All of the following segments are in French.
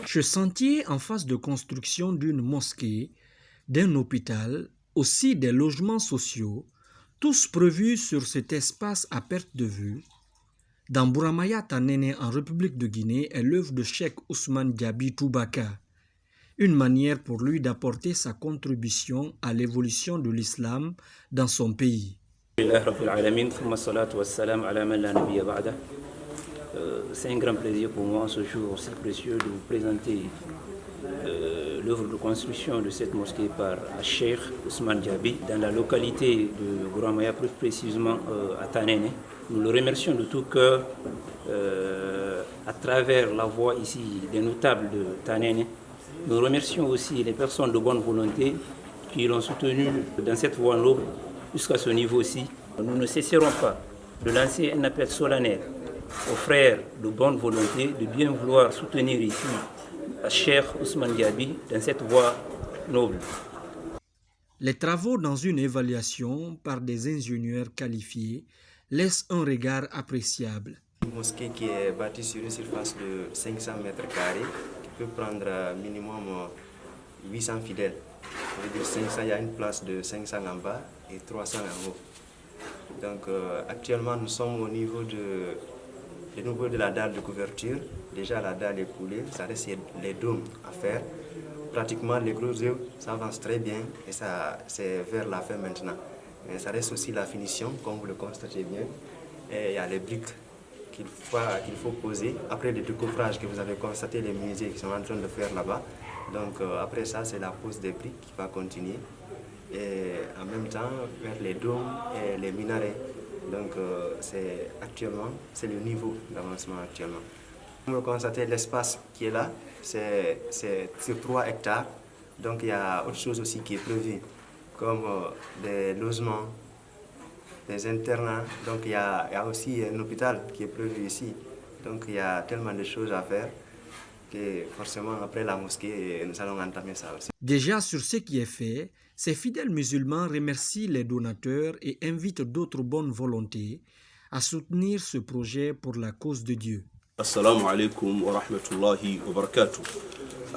Ce chantier en phase de construction d'une mosquée, d'un hôpital, aussi des logements sociaux, tous prévus sur cet espace à perte de vue, dans Bouramaya Tanene en République de Guinée est l'œuvre de Cheikh Ousmane Diaby Toubaka, une manière pour lui d'apporter sa contribution à l'évolution de l'islam dans son pays. C'est un grand plaisir pour moi ce jour si précieux de vous présenter l'œuvre de construction de cette mosquée par Cheikh Ousmane Diaby dans la localité de Bouramaya, plus précisément à Tanene. Nous le remercions de tout cœur à travers la voix ici des notables de Tanene. Nous remercions aussi les personnes de bonne volonté qui l'ont soutenu dans cette voie noble jusqu'à ce niveau-ci. Nous ne cesserons pas de lancer un appel solennel aux frères de bonne volonté de bien vouloir soutenir ici Cheikh Ousmane Diaby dans cette voie noble. Les travaux dans une évaluation par des ingénieurs qualifiés laissent un regard appréciable. Une mosquée qui est bâtie sur une surface de 500 mètres carrés, qui peut prendre minimum 800 fidèles. Ça veut dire 500, il y a une place de 500 en bas et 300 en haut. Donc actuellement nous sommes au niveau de la dalle de couverture. Déjà la dalle est coulée, ça reste les dômes à faire. Pratiquement les gros œuvres, ça avance très bien et ça c'est vers la fin maintenant. Mais ça reste aussi la finition, comme vous le constatez bien. Et il y a les briques qu'il faut poser. Après le décoffrage que vous avez constaté, les menuisiers qui sont en train de faire là-bas. Donc après ça, c'est la pose des briques qui va continuer. Et en même temps, vers les dômes et les minarets. Donc actuellement, c'est le niveau d'avancement actuellement. Comme vous constatez, l'espace qui est là, c'est sur 3 hectares. Donc il y a autre chose aussi qui est prévu, comme des logements, des internats. Donc il y a aussi un hôpital qui est prévu ici. Donc il y a tellement de choses à faire que forcément après la mosquée, nous allons entamer ça aussi. Déjà sur ce qui est fait, ces fidèles musulmans remercient les donateurs et invitent d'autres bonnes volontés à soutenir ce projet pour la cause de Dieu. السلام عليكم ورحمة الله وبركاته.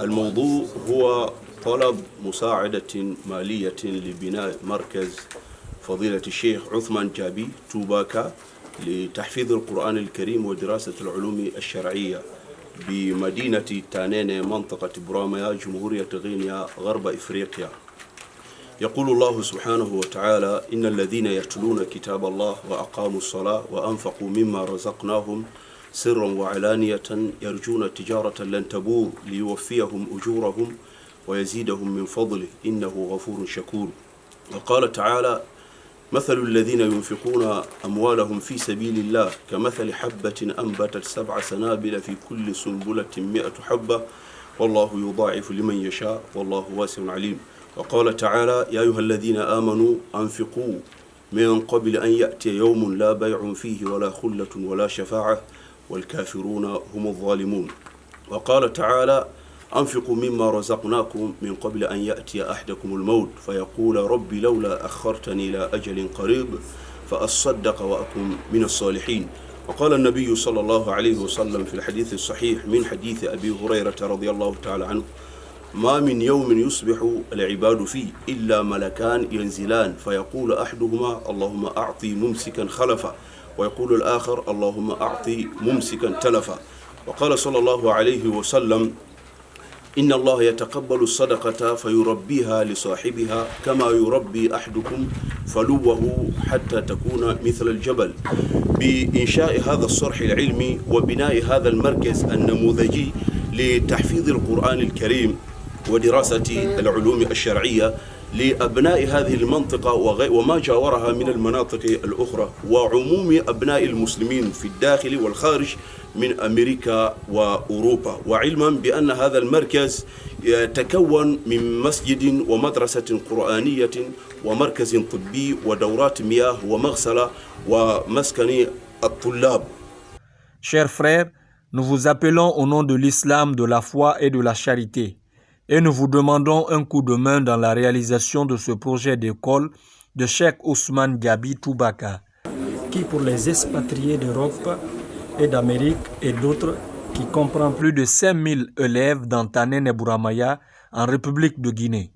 الموضوع هو طلب مساعدة مالية لبناء مركز فضيلة الشيخ عثمان جابي توباكا لتحفيظ القرآن الكريم ودراسة العلوم الشرعية بمدينة تانيني منطقة براميا جمهورية غينيا غرب إفريقيا. يقول الله سبحانه وتعالى: إن الذين يتلون كتاب الله وأقاموا الصلاة وأنفقوا مما رزقناهم سرا وعلانية يرجون تجارة لن تبور ليوفيهم أجورهم ويزيدهم من فضله إنه غفور شكور. وقال تعالى: مثل الذين ينفقون أموالهم في سبيل الله كمثل حبة أنبتت 7 سنابل في كل سنبلة 100 حبة والله يضاعف لمن يشاء والله واسع عليم. وقال تعالى: يا أيها الذين آمنوا أنفقوا من قبل أن يأتي يوم لا بيع فيه ولا خلة ولا شفاعة والكافرون هم الظالمون. وقال تعالى: أنفقوا مما رزقناكم من قبل أن يأتي أحدكم الموت فيقول ربي لولا أخرتني إلى أجل قريب فأصدق وأكن من الصالحين. وقال النبي صلى الله عليه وسلم في الحديث الصحيح من حديث أبي هريرة رضي الله تعالى عنه: ما من يوم يصبح العباد فيه إلا ملكان ينزلان فيقول أحدهما اللهم أعطي ممسكا خلفا ويقول الآخر اللهم أعطي ممسكا تلفا. وقال صلى الله عليه وسلم: إن الله يتقبل الصدقة فيربيها لصاحبها كما يربي أحدكم فلوه حتى تكون مثل الجبل. بإنشاء هذا الصرح العلمي وبناء هذا المركز النموذجي لتحفيظ القرآن الكريم ودراسة العلوم الشرعية لأبناء هذه المنطقة وما جاورها من المناطق الأخرى وعموم أبناء المسلمين في الداخل والخارج من أمريكا وأوروبا. وعلما بأن هذا المركز يتكون من مسجد ومدرسة قرآنية ومركز طبي ودورات مياه ومغسلة ومسكن الطلاب. Chers frères, nous vous appelons au nom de l'islam, de la foi et de la charité. Et nous vous demandons un coup de main dans la réalisation de ce projet d'école de Cheikh Ousmane Diaby Toubaka, qui pour les expatriés d'Europe et d'Amérique et d'autres qui comprend plus de 5000 élèves dans Tanen et Bouramaya en République de Guinée.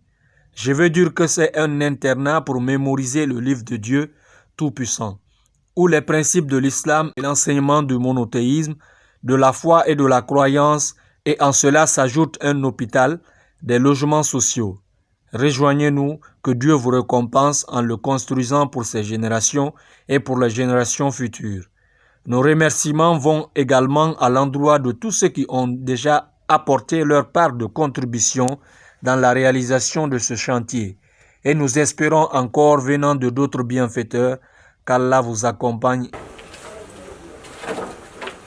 Je veux dire que c'est un internat pour mémoriser le livre de Dieu Tout-Puissant, où les principes de l'islam et l'enseignement du monothéisme, de la foi et de la croyance, et en cela s'ajoute un hôpital, des logements sociaux. Rejoignez-nous, que Dieu vous récompense en le construisant pour ces générations et pour les générations futures. Nos remerciements vont également à l'endroit de tous ceux qui ont déjà apporté leur part de contribution dans la réalisation de ce chantier. Et nous espérons encore, venant de d'autres bienfaiteurs, qu'Allah vous accompagne